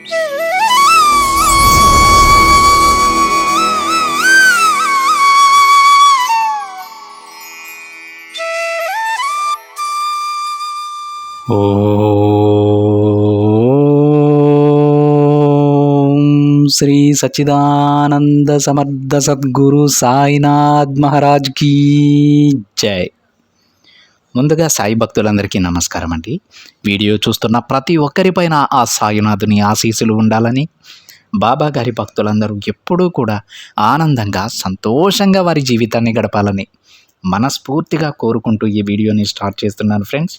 ఓం శ్రీ సచ్చిదానంద సమర్థ సద్గురు సాయినాథ్ మహారాజ్ కీ జై. ముందుగా సాయి భక్తులందరికీ నమస్కారం అండి. వీడియో చూస్తున్న ప్రతి ఒక్కరిపైన ఆ సాయినాథుని ఆశీస్సులు ఉండాలని, బాబా గారి భక్తులందరూ ఎప్పుడూ కూడా ఆనందంగా సంతోషంగా వారి జీవితాన్ని గడపాలని మనస్ఫూర్తిగా కోరుకుంటూ ఈ వీడియోని స్టార్ట్ చేస్తున్నాను ఫ్రెండ్స్.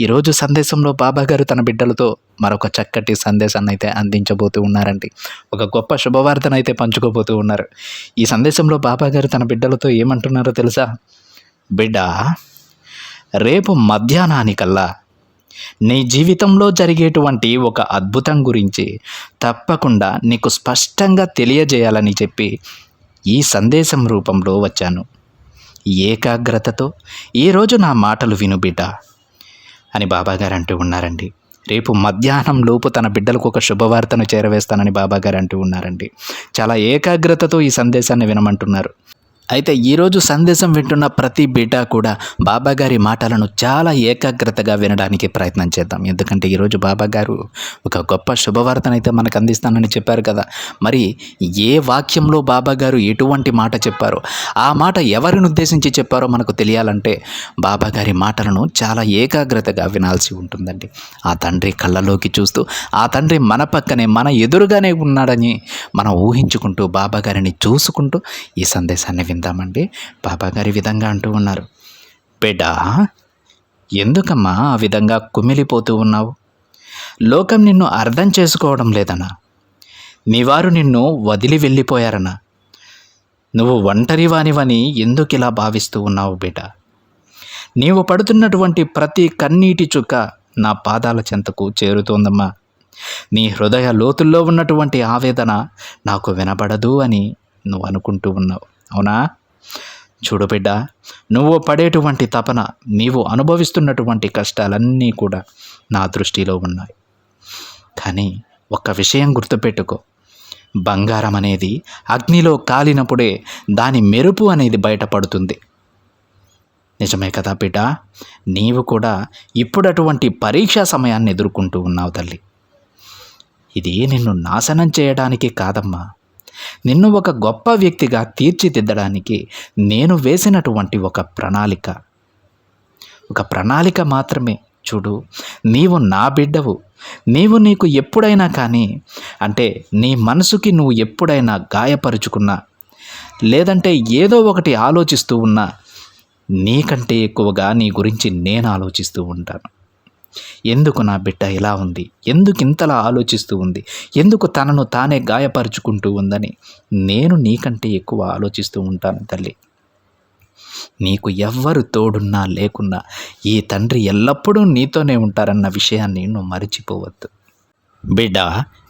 ఈరోజు సందేశంలో బాబా గారు తన బిడ్డలతో మరొక చక్కటి సందేశాన్ని అయితే అందించబోతూ ఉన్నారండి. ఒక గొప్ప శుభవార్తను అయితే పంచుకోబోతూ ఉన్నారు. ఈ సందేశంలో బాబా గారు తన బిడ్డలతో ఏమంటున్నారో తెలుసా? బిడ్డ, రేపు మధ్యాహ్నానికల్లా నీ జీవితంలో జరిగేటువంటి ఒక అద్భుతం గురించి తప్పకుండా నీకు స్పష్టంగా తెలియజేయాలని చెప్పి ఈ సందేశం రూపంలో వచ్చాను. ఏకాగ్రతతో ఈరోజు నా మాటలు విను బిడ్డ అని బాబాగారు అంటూ ఉన్నారండి. రేపు మధ్యాహ్నం లోపు తన బిడ్డలకు ఒక శుభవార్తను చేరవేస్తానని బాబాగారు అంటూ ఉన్నారండి. చాలా ఏకాగ్రతతో ఈ సందేశాన్ని వినమంటున్నారు. అయితే ఈరోజు సందేశం వింటున్న ప్రతి బిడ్డ కూడా బాబాగారి మాటలను చాలా ఏకాగ్రతగా వినడానికి ప్రయత్నం చేద్దాం. ఎందుకంటే ఈరోజు బాబాగారు ఒక గొప్ప శుభవార్తనైతే మనకు అందిస్తానని చెప్పారు కదా. మరి ఏ వాక్యంలో బాబాగారు ఎటువంటి మాట చెప్పారో, ఆ మాట ఎవరిని ఉద్దేశించి చెప్పారో మనకు తెలియాలంటే బాబాగారి మాటలను చాలా ఏకాగ్రతగా వినాల్సి ఉంటుందండి. ఆ తండ్రి కళ్ళలోకి చూస్తూ, ఆ తండ్రి మన పక్కనే మన ఎదురుగానే ఉన్నాడని మనం ఊహించుకుంటూ, బాబాగారిని చూసుకుంటూ ఈ సందేశాన్ని విందామండి. బాబాగారి విధంగా అంటూ ఉన్నారు. బిడ్డ, ఎందుకమ్మా ఆ విధంగా కుమిలిపోతూ ఉన్నావు? లోకం నిన్ను అర్థం చేసుకోవడం లేదనా? నీవారు నిన్ను వదిలి వెళ్ళిపోయారనా? నువ్వు ఒంటరివానివని ఎందుకు ఇలా భావిస్తూ ఉన్నావు బిడ్డ? నీవు పడుతున్నటువంటి ప్రతి కన్నీటి చుక్క నా పాదాల చెంతకు చేరుతోందమ్మా. నీ హృదయ లోతుల్లో ఉన్నటువంటి ఆవేదన నాకు వినబడదు అని నువ్వు అనుకుంటూ ఉన్నావు, అవునా? చూడు బిడ్డ, నువ్వు పడేటువంటి తపన, నీవు అనుభవిస్తున్నటువంటి కష్టాలన్నీ కూడా నా దృష్టిలో ఉన్నాయి. కానీ ఒక్క విషయం గుర్తుపెట్టుకో, బంగారం అనేది అగ్నిలో కాలినప్పుడే దాని మెరుపు అనేది బయటపడుతుంది. నిజమే కదా బిడ్డ? నీవు కూడా ఇప్పుడు అటువంటి పరీక్షా సమయాన్ని ఎదుర్కొంటూ ఉన్నావు తల్లి. ఇది నిన్ను నాశనం చేయడానికి కాదమ్మా, నిన్ను ఒక గొప్ప వ్యక్తిగా తీర్చిదిద్దడానికి నేను వేసినటువంటి ఒక ప్రణాళిక మాత్రమే. చూడు, నీవు నా బిడ్డవు. నీకు ఎప్పుడైనా కానీ, అంటే నీ మనసుకి నువ్వు ఎప్పుడైనా గాయపరుచుకున్నా, లేదంటే ఏదో ఒకటి ఆలోచిస్తూ ఉన్నా, నీకంటే ఎక్కువగా నీ గురించి నేను ఆలోచిస్తూ ఉంటాను. ఎందుకు నా బిడ్డ ఇలా ఉంది, ఎందుకు ఇంతలా ఆలోచిస్తూ ఉంది, ఎందుకు తనను తానే గాయపరుచుకుంటూ ఉందని నేను నీకంటే ఎక్కువ ఆలోచిస్తూ ఉంటాను తల్లి. నీకు ఎవ్వరు తోడున్నా లేకున్నా ఈ తండ్రి ఎల్లప్పుడూ నీతోనే ఉంటారన్న విషయాన్ని నువ్వు మరిచిపోవద్దు. బిడ్డ,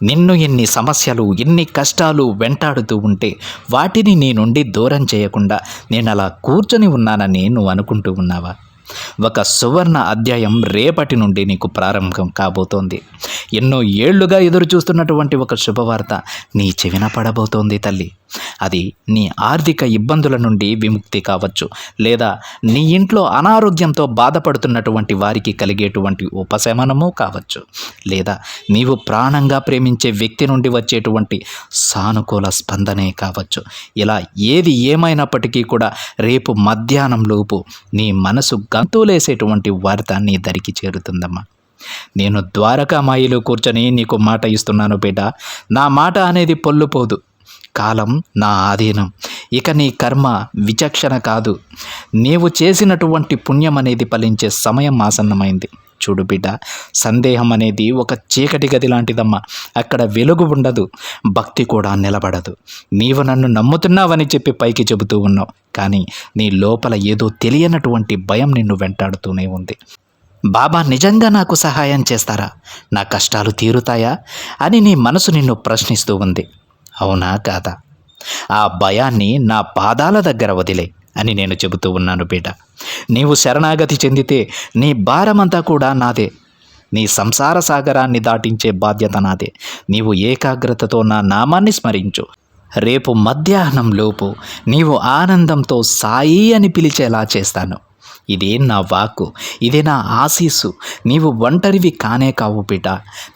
నిన్ను ఎన్ని సమస్యలు, ఎన్ని కష్టాలు వెంటాడుతూ ఉంటే వాటిని నీ నుండి దూరం చేయకుండా నేను అలా కూర్చొని ఉన్నానని నువ్వు అనుకుంటూ ఉన్నావా? ఒక సువర్ణ అధ్యాయం రేపటి నుండి నీకు ప్రారంభం కాబోతోంది. ఎన్నో ఏళ్లుగా ఎదురు చూస్తున్నటువంటి ఒక శుభవార్త నీ చెవిన పడబోతోంది తల్లి. అది నీ ఆర్థిక ఇబ్బందుల నుండి విముక్తి కావచ్చు, లేదా నీ ఇంట్లో అనారోగ్యంతో బాధపడుతున్నటువంటి వారికి కలిగేటువంటి ఉపశమనము కావచ్చు, లేదా నీవు ప్రాణంగా ప్రేమించే వ్యక్తి నుండి వచ్చేటువంటి సానుకూల స్పందనే కావచ్చు. ఇలా ఏది ఏమైనప్పటికీ కూడా రేపు మధ్యాహ్నం లోపు నీ మనసు గంతులేసేటువంటి వార్త నీ దరికి చేరుతుందమ్మా. నేను ద్వారకామాయిలో కూర్చొని నీకు మాట ఇస్తున్నాను బిడ్డ. నా మాట అనేది పొల్లుపోదు. కాలం నా ఆధీనం. ఇక నీ కర్మ విచక్షణ కాదు. నీవు చేసినటువంటి పుణ్యం అనేది ఫలించే సమయం ఆసన్నమైంది. చూడు బిడ్డ, సందేహం అనేది ఒక చీకటి గది లాంటిదమ్మా. అక్కడ వెలుగు ఉండదు, భక్తి కూడా నిలబడదు. నీవు నన్ను నమ్ముతున్నావని చెప్పి పైకి చెబుతూ ఉన్నావు, కానీ నీ లోపల ఏదో తెలియనటువంటి భయం నిన్ను వెంటాడుతూనే ఉంది. బాబా నిజంగా నాకు సహాయం చేస్తారా, నా కష్టాలు తీరుతాయా అని నీ మనసు నిన్ను ప్రశ్నిస్తూ ఉంది, అవునా కాదా? ఆ భయాన్ని నా పాదాల దగ్గర వదిలే అని నేను చెబుతూ ఉన్నాను బిడ్డ. నీవు శరణాగతి చెందితే నీ భారమంతా కూడా నాదే. నీ సంసార సాగరాన్ని దాటించే బాధ్యత నాదే. నీవు ఏకాగ్రతతో నా నామాన్ని స్మరించు. రేపు మధ్యాహ్నం లోపు నీవు ఆనందంతో సాయి అని పిలిచేలా చేస్తాను. ఇదే నా వాక్కు, ఇదే నా ఆశీస్సు. నీవు ఒంటరివి కానే కావు బిడ్డ.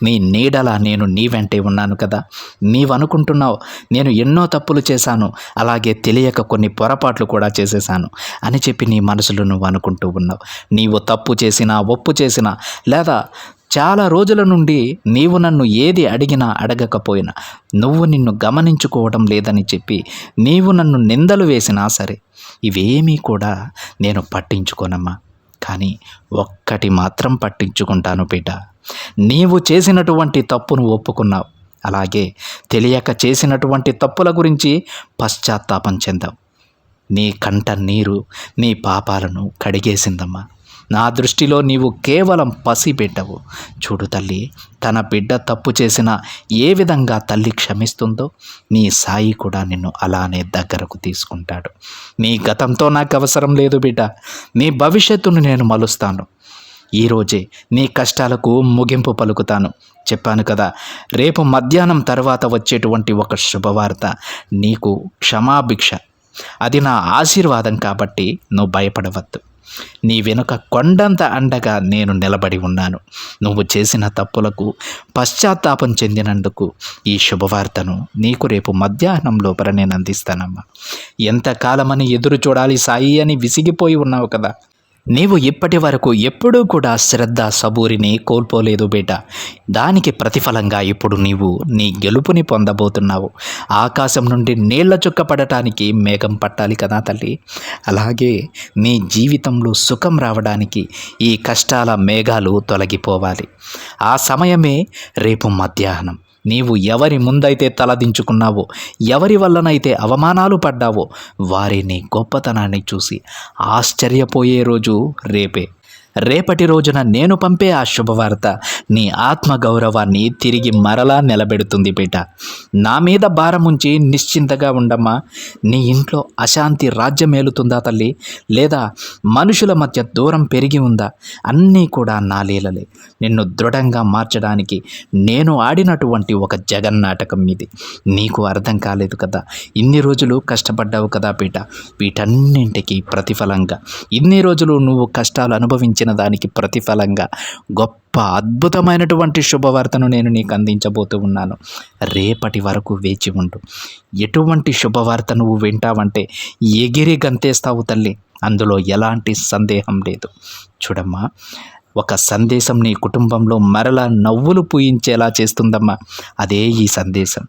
నీ నీడలా నేను నీ వెంటే ఉన్నాను కదా. నీవనుకుంటున్నావు నేను ఎన్నో తప్పులు చేశాను, అలాగే తెలియక కొన్ని పొరపాట్లు కూడా చేసేశాను అని చెప్పి నీ మనసులో నువ్వు అనుకుంటూ ఉన్నావు. నీవు తప్పు చేసినా, ఒప్పు చేసినా, లేదా చాలా రోజుల నుండి నీవు నన్ను ఏది అడిగినా అడగకపోయినా, నువ్వు నిన్ను గమనించుకోవడం లేదని చెప్పి నీవు నన్ను నిందలు వేసినా సరే, ఇవేమీ కూడా నేను పట్టించుకోనమ్మా. కానీ ఒక్కటి మాత్రం పట్టించుకుంటాను బిడ్డ. నీవు చేసినటువంటి తప్పును ఒప్పుకున్నావు, అలాగే తెలియక చేసినటువంటి తప్పుల గురించి పశ్చాత్తాపం చెందావు. నీ కంట నీరు నీ పాపాలను కడిగేసిందమ్మా. నా దృష్టిలో నీవు కేవలం పసిబిడ్డవు. చూడు తల్లి, తన బిడ్డ తప్పు చేసినా ఏ విధంగా తల్లి క్షమిస్తుందో, నీ సాయి కూడా నిన్ను అలానే దగ్గరకు తీసుకుంటాడు. నీ గతంతో నాకు అవసరం లేదు బిడ్డ. నీ భవిష్యత్తును నేను మలుస్తాను. ఈరోజే నీ కష్టాలకు ముగింపు పలుకుతాను. చెప్పాను కదా, రేపు మధ్యాహ్నం తర్వాత వచ్చేటువంటి ఒక శుభవార్త నీకు క్షమాభిక్ష. అది నా ఆశీర్వాదం కాబట్టి నువ్వు భయపడవద్దు. నీ వెనుక కొండంత అండగా నేను నిలబడి ఉన్నాను. నువ్వు చేసిన తప్పులకు పశ్చాత్తాపం చెందినందుకు ఈ శుభవార్తను నీకు రేపు మధ్యాహ్నం లోపల నేను అందిస్తానమ్మా. ఎంతకాలమని ఎదురు చూడాలి సాయి అని విసిగిపోయి ఉన్నావు కదా. నీవు ఇప్పటి వరకు ఎప్పుడూ కూడా శ్రద్ధ సబూరిని కోల్పోలేదు బిడ్డ. దానికి ప్రతిఫలంగా ఇప్పుడు నీవు నీ గెలుపుని పొందబోతున్నావు. ఆకాశం నుండి నీళ్ల చుక్క పడటానికి మేఘం పట్టాలి కదా తల్లి. అలాగే నీ జీవితంలో సుఖం రావడానికి ఈ కష్టాల మేఘాలు తొలగిపోవాలి. ఆ సమయమే రేపు మధ్యాహ్నం. నీవు ఎవరి ముందైతే తలదించుకున్నావో, ఎవరి వల్లనైతే అవమానాలు పడ్డావో, వారి నీ గొప్పతనాన్ని చూసి ఆశ్చర్యపోయే రోజు రేపే. రేపటి రోజున నేను పంపే ఆ శుభవార్త నీ ఆత్మగౌరవాన్ని తిరిగి మరలా నిలబెడుతుంది బిడ్డ. నా మీద భారముంచి నిశ్చింతగా ఉండమ్మా. నీ ఇంట్లో అశాంతి రాజ్యమేలుతుందా తల్లి? లేదా మనుషుల మధ్య దూరం పెరిగి ఉందా? అన్నీ కూడా నా లీలలే. నిన్ను దృఢంగా మార్చడానికి నేను ఆడినటువంటి ఒక జగన్నాటకం ఇది. నీకు అర్థం కాలేదు కదా. ఇన్ని రోజులు కష్టపడ్డావు కదా బిడ్డ. వీటన్నింటికి ప్రతిఫలంగా, ఇన్ని రోజులు నువ్వు కష్టాలు అనుభవించిన దానికి ప్రతిఫలంగా గొప్ప అద్భుతమైనటువంటి శుభవార్తను నేను నీకు అందించబోతూ ఉన్నాను. రేపటి వరకు వేచి ఉండు. ఎటువంటి శుభవార్త నువ్వు వింటావంటే ఎగిరి గంతేస్తావు తల్లి. అందులో ఎలాంటి సందేహం లేదు. చూడమ్మా, ఒక సందేశం నీ కుటుంబంలో మరలా నవ్వులు పూయించేలా చేస్తుందమ్మా. అదే ఈ సందేశం.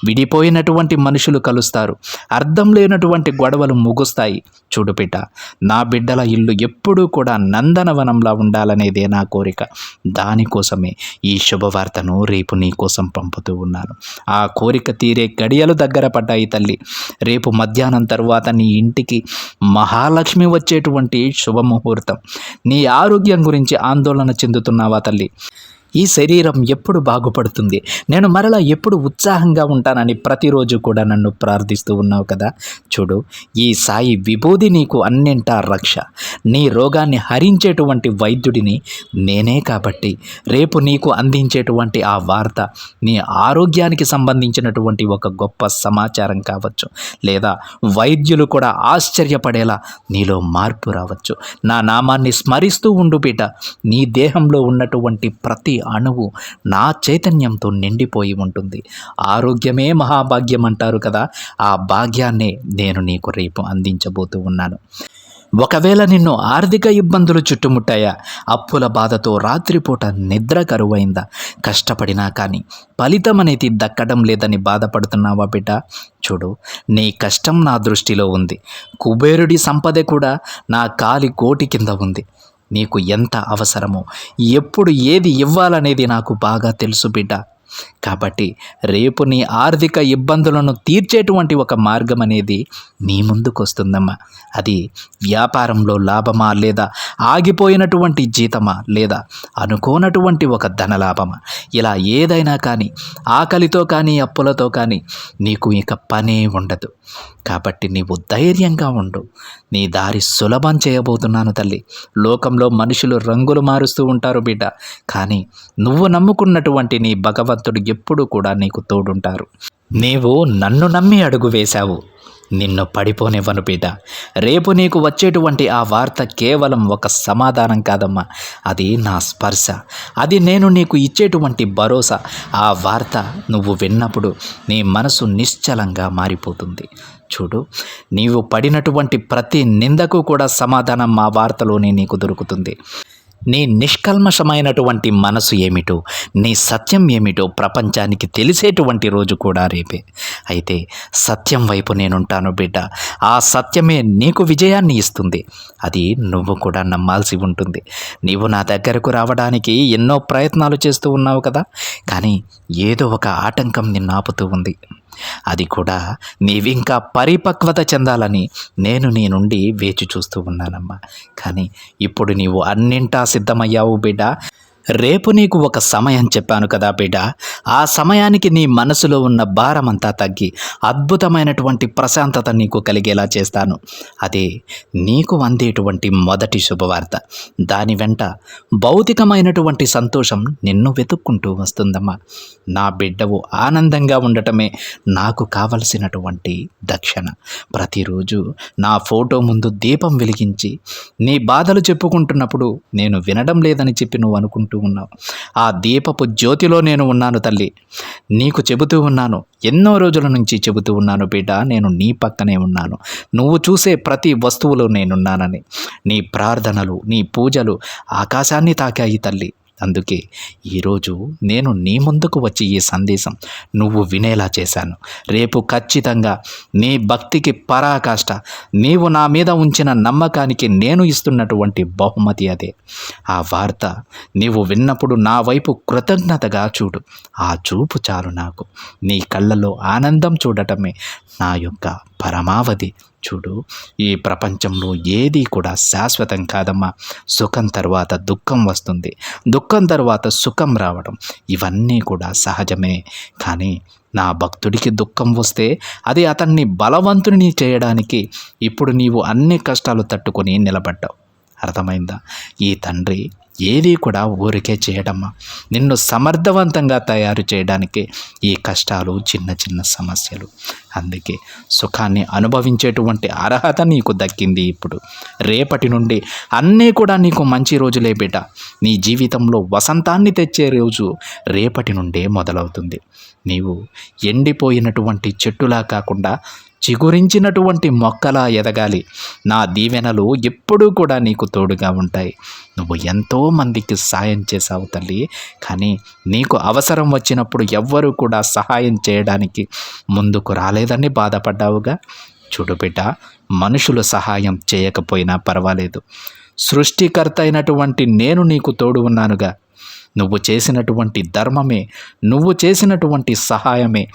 విడిపోయినటువంటి మనుషులు కలుస్తారు. అర్థం లేనటువంటి గొడవలు ముగుస్తాయి. చూడు బిడ్డ, నా బిడ్డల ఇల్లు ఎప్పుడూ కూడా నందనవనంలా ఉండాలనేదే నా కోరిక. దానికోసమే ఈ శుభవార్తను రేపు నీ కోసం పంపుతూ ఉన్నాను. ఆ కోరిక తీరే గడియలు దగ్గర పడ్డాయి తల్లి. రేపు మధ్యాహ్నం తరువాత నీ ఇంటికి మహాలక్ష్మి వచ్చేటువంటి శుభముహూర్తం. నీ ఆరోగ్యం గురించి ఆందోళన చెందుతున్నావా తల్లి? ఈ శరీరం ఎప్పుడు బాగుపడుతుంది, నేను మరలా ఎప్పుడు ఉత్సాహంగా ఉంటానని ప్రతిరోజు కూడా నన్ను ప్రార్థిస్తూ ఉన్నావు కదా. చూడు, ఈ సాయి విభూది నీకు అన్నింటా రక్ష. నీ రోగాన్ని హరించేటువంటి వైద్యుడిని నేనే కాబట్టి రేపు నీకు అందించేటువంటి ఆ వార్త నీ ఆరోగ్యానికి సంబంధించినటువంటి ఒక గొప్ప సమాచారం కావచ్చు, లేదా వైద్యులు కూడా ఆశ్చర్యపడేలా నీలో మార్పు రావచ్చు. నా నామాన్ని స్మరిస్తూ ఉండు బిడ్డ. నీ దేహంలో ఉన్నటువంటి ప్రతి అణువు నా చైతన్యంతో నిండిపోయి ఉంటుంది. ఆరోగ్యమే మహాభాగ్యం అంటారు కదా. ఆ భాగ్యాన్నే నేను నీకు రేపు అందించబోతూ ఉన్నాను. ఒకవేళ నిన్ను ఆర్థిక ఇబ్బందులు చుట్టుముట్టాయా? అప్పుల బాధతో రాత్రిపూట నిద్ర కరువైందా? కష్టపడినా కానీ ఫలితం అనేది దక్కడం లేదని బాధపడుతున్నావా బిడ్డ? చూడు, నీ కష్టం నా దృష్టిలో ఉంది. కుబేరుడి సంపద కూడా నా కాలి కోటి కింద ఉంది. నీకు ఎంత అవసరమో, ఎప్పుడు ఏది ఇవ్వాలనేది నాకు బాగా తెలుసు బిడ్డ. కాబట్టి రేపు నీ ఆర్థిక ఇబ్బందులను తీర్చేటువంటి ఒక మార్గం అనేది నీ ముందుకు వస్తుందమ్మా. అది వ్యాపారంలో లాభమా, లేదా ఆగిపోయినటువంటి జీతమా, లేదా అనుకోనటువంటి ఒక ధనలాభమా, ఇలా ఏదైనా కానీ, ఆకలితో కానీ అప్పులతో కానీ నీకు ఇక పనే ఉండదు. కాబట్టి నీవు ధైర్యంగా ఉండు. నీ దారి సులభం చేయబోతున్నాను తల్లి. లోకంలో మనుషులు రంగులు మారుస్తూ ఉంటారు బిడ్డ, కానీ నువ్వు నమ్ముకున్నటువంటి నీ భగవంతుడు ఎప్పుడూ కూడా నీకు తోడుంటారు. నీవు నన్ను నమ్మి అడుగు వేశావు, నిన్ను పడిపోనివ్వను బిడ్డ. రేపు నీకు వచ్చేటువంటి ఆ వార్త కేవలం ఒక సమాధానం కాదమ్మా, అది నా స్పర్శ, అది నేను నీకు ఇచ్చేటువంటి భరోసా. ఆ వార్త నువ్వు విన్నప్పుడు నీ మనసు నిశ్చలంగా మారిపోతుంది. చూడు, నీవు పడినటువంటి ప్రతి నిందకు కూడా సమాధానం మా వార్తలోనే నీకు దొరుకుతుంది. నీ నిష్కల్మషమైనటువంటి మనసు ఏమిటో, నీ సత్యం ఏమిటో ప్రపంచానికి తెలిసేటువంటి రోజు కూడా రేపే. అయితే సత్యం వైపు నేనుంటాను బిడ్డ. ఆ సత్యమే నీకు విజయాన్ని ఇస్తుంది. అది నువ్వు కూడా నమ్మాల్సి ఉంటుంది. నీవు నా దగ్గరకు రావడానికి ఎన్నో ప్రయత్నాలు చేస్తూ ఉన్నావు కదా, కానీ ఏదో ఒక ఆటంకం నిన్ను ఆపుతూ ఉంది. అది కూడా నీవింకా పరిపక్వత చెందాలని నేను నీ నుండి వేచి చూస్తూ ఉన్నానమ్మా. కానీ ఇప్పుడు నీవు అన్నింటా సిద్ధమయ్యావు బిడ్డ. రేపు నీకు ఒక సమయం చెప్పాను కదా బిడ్డ, ఆ సమయానికి నీ మనసులో ఉన్న భారమంతా తగ్గి అద్భుతమైనటువంటి ప్రశాంతత నీకు కలిగేలా చేస్తాను. అదే నీకు అందేటువంటి మొదటి శుభవార్త. దాని వెంట భౌతికమైనటువంటి సంతోషం నిన్ను వెతుక్కుంటూ వస్తుందమ్మా. నా బిడ్డవు ఆనందంగా ఉండటమే నాకు కావలసినటువంటి దక్షిణ. ప్రతిరోజు నా ఫోటో ముందు దీపం వెలిగించి నీ బాధలు చెప్పుకుంటున్నప్పుడు నేను వినడం లేదని చెప్పి నువ్వు అనుకుంటూ ఉన్నావు. ఆ దీపపు జ్యోతిలో నేను ఉన్నాను తల్లి. నీకు చెబుతూ ఉన్నాను, ఎన్నో రోజుల నుంచి చెబుతూ ఉన్నాను బిడ్డ, నేను నీ పక్కనే ఉన్నాను, నువ్వు చూసే ప్రతి వస్తువులో నేనున్నానని. నీ ప్రార్థనలు, నీ పూజలు ఆకాశాన్ని తాకాయి తల్లి. అందుకే ఈరోజు నేను నీ ముందుకు వచ్చి ఈ సందేశం నువ్వు వినేలా చేశాను. రేపు ఖచ్చితంగా నీ భక్తికి పరాకాష్ట, నీవు నా మీద ఉంచిన నమ్మకానికి నేను ఇస్తున్నటువంటి బహుమతి అదే. ఆ వార్త నీవు విన్నప్పుడు నా వైపు కృతజ్ఞతగా చూడు. ఆ చూపు చాలు నాకు. నీ కళ్ళలో ఆనందం చూడటమే నా యొక్క పరమావధి. చూడు, ఈ ప్రపంచంలో ఏది కూడా శాశ్వతం కాదమ్మా. సుఖం తర్వాత దుఃఖం వస్తుంది, దుఃఖం తర్వాత సుఖం రావడం, ఇవన్నీ కూడా సహజమే. కానీ నా భక్తుడికి దుఃఖం వస్తే అది అతన్ని బలవంతుని చేయడానికి ఇప్పుడు నీవు అన్ని కష్టాలు తట్టుకొని నిలబడ్డావు. అర్థమైందా? ఈ తండ్రి ఏది కూడా ఊరికే చేయడమ్మా. నిన్ను సమర్థవంతంగా తయారు చేయడానికి ఈ కష్టాలు చిన్న చిన్న సమస్యలు. అందుకే సుఖాన్ని అనుభవించేటువంటి అర్హత నీకు దక్కింది. ఇప్పుడు రేపటి నుండి అన్నీ కూడా నీకు మంచి రోజులే బిడ్డ. నీ జీవితంలో వసంతాన్ని తెచ్చే రోజు రేపటి నుండే మొదలవుతుంది. నీవు ఎండిపోయినటువంటి చెట్టులా కాకుండా చిగురించినటువంటి మొక్కలా ఎదగాలి. నా దీవెనలు ఎప్పుడూ కూడా నీకు తోడుగా ఉంటాయి. నువ్వు ఎంతో మందికి సాయం చేశావు తల్లి, కానీ నీకు అవసరం వచ్చినప్పుడు ఎవ్వరూ కూడా సహాయం చేయడానికి ముందుకు రాలేదని బాధపడ్డావుగా. చూడు బిడ్డ, మనుషులు సహాయం చేయకపోయినా పర్వాలేదు, సృష్టికర్త అయినటువంటి నేను నీకు తోడు ఉన్నానుగా. నువ్వు చేసినటువంటి ధర్మమే, నువ్వు చేసినటువంటి సహాయమే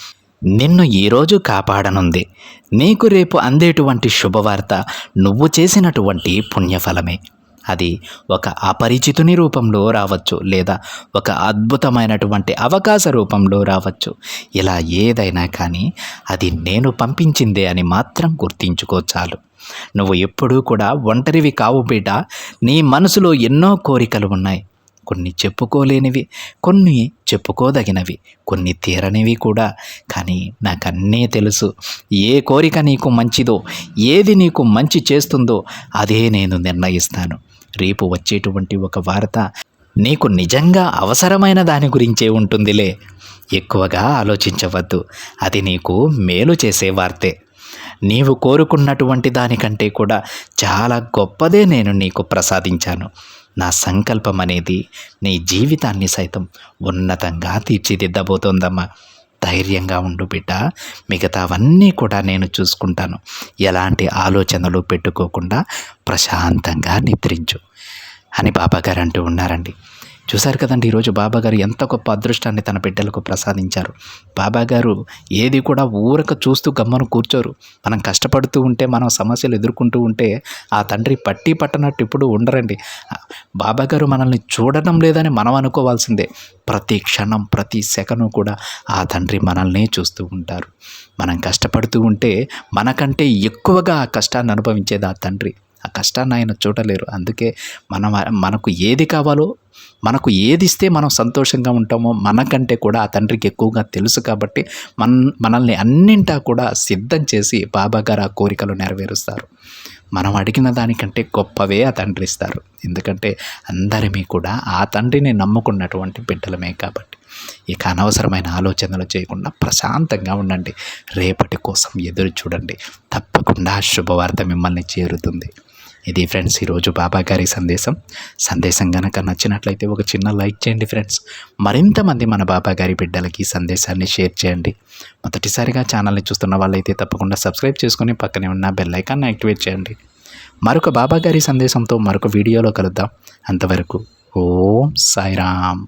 నిన్ను ఈరోజు కాపాడనుంది. నీకు రేపు అందేటువంటి శుభవార్త నువ్వు చేసినటువంటి పుణ్యఫలమే. అది ఒక అపరిచితుని రూపంలో రావచ్చు, లేదా ఒక అద్భుతమైనటువంటి అవకాశ రూపంలో రావచ్చు. ఇలా ఏదైనా కానీ అది నేను పంపించిందే అని మాత్రం గుర్తించుకో చాలు. నువ్వు ఎప్పుడూ కూడా ఒంటరివి కావు బిడ్డ. నీ మనసులో ఎన్నో కోరికలు ఉన్నాయి. కొన్ని చెప్పుకోలేనివి, కొన్ని చెప్పుకోదగినవి, కొన్ని తీరనివి కూడా. కానీ నాకన్నీ తెలుసు. ఏ కోరిక నీకు మంచిదో, ఏది నీకు మంచి చేస్తుందో అదే నేను నిర్ణయిస్తాను. రేపు వచ్చేటువంటి ఒక వార్త నీకు నిజంగా అవసరమైన దాని గురించే ఉంటుందిలే. ఎక్కువగా ఆలోచించవద్దు. అది నీకు మేలు చేసే వార్తే. నీవు కోరుకున్నటువంటి దానికంటే కూడా చాలా గొప్పదే నేను నీకు ప్రసాదించాను. నా సంకల్పం అనేది నీ జీవితాన్ని సైతం ఉన్నతంగా తీర్చిదిద్దబోతోందమ్మా. ధైర్యంగా ఉండు బిడ్డ. మిగతావన్నీ కూడా నేను చూసుకుంటాను. ఎలాంటి ఆలోచనలు పెట్టుకోకుండా ప్రశాంతంగా నిద్రించు అని బాబాగారు అంటూ ఉన్నారండి. చూశారు కదండి, ఈరోజు బాబాగారు ఎంత గొప్ప అదృష్టాన్ని తన బిడ్డలకు ప్రసాదించారు. బాబాగారు ఏది కూడా ఊరక చూస్తూ గమ్మను కూర్చోరు. మనం కష్టపడుతూ ఉంటే, మనం సమస్యలు ఎదుర్కొంటూ ఉంటే ఆ తండ్రి పట్టి పట్టనట్టు ఇప్పుడు ఉండరండి. బాబాగారు మనల్ని చూడడం లేదని మనం అనుకోవాల్సిందే. ప్రతి క్షణం ప్రతి సెకను కూడా ఆ తండ్రి మనల్నే చూస్తూ ఉంటారు. మనం కష్టపడుతూ ఉంటే మనకంటే ఎక్కువగా ఆ కష్టాన్ని అనుభవించేది ఆ తండ్రి. ఆ కష్టాన్ని ఆయన చూడలేరు. అందుకే మనకు ఏది కావాలో, మనకు ఏది ఇస్తే మనం సంతోషంగా ఉంటామో మనకంటే కూడా ఆ తండ్రికి ఎక్కువగా తెలుసు. కాబట్టి మనల్ని అన్నింటా కూడా సిద్ధం చేసి బాబాగారు ఆ కోరికలు నెరవేరుస్తారు. మనం అడిగిన దానికంటే గొప్పవే ఆ తండ్రి ఇస్తారు. ఎందుకంటే అందరిమీ కూడా ఆ తండ్రిని నమ్ముకున్నటువంటి బిడ్డలమే కాబట్టి. ఇక అనవసరమైన ఆలోచనలు చేయకుండా ప్రశాంతంగా ఉండండి. రేపటి కోసం ఎదురు చూడండి. తప్పకుండా శుభవార్త మిమ్మల్ని చేరుతుంది. ఇది ఫ్రెండ్స్ ఈరోజు బాబాగారి సందేశం కనుక నచ్చినట్లయితే ఒక చిన్న లైక్ చేయండి ఫ్రెండ్స్. మరింతమంది మన బాబాగారి బిడ్డలకి ఈ సందేశాన్ని షేర్ చేయండి. మొదటిసారిగా ఛానల్ని చూస్తున్న వాళ్ళైతే తప్పకుండా సబ్స్క్రైబ్ చేసుకుని పక్కనే ఉన్న బెల్ ఐకాన్ని యాక్టివేట్ చేయండి. మరొక బాబాగారి సందేశంతో మరొక వీడియోలో కలుద్దాం. అంతవరకు ఓం సాయిరామ్.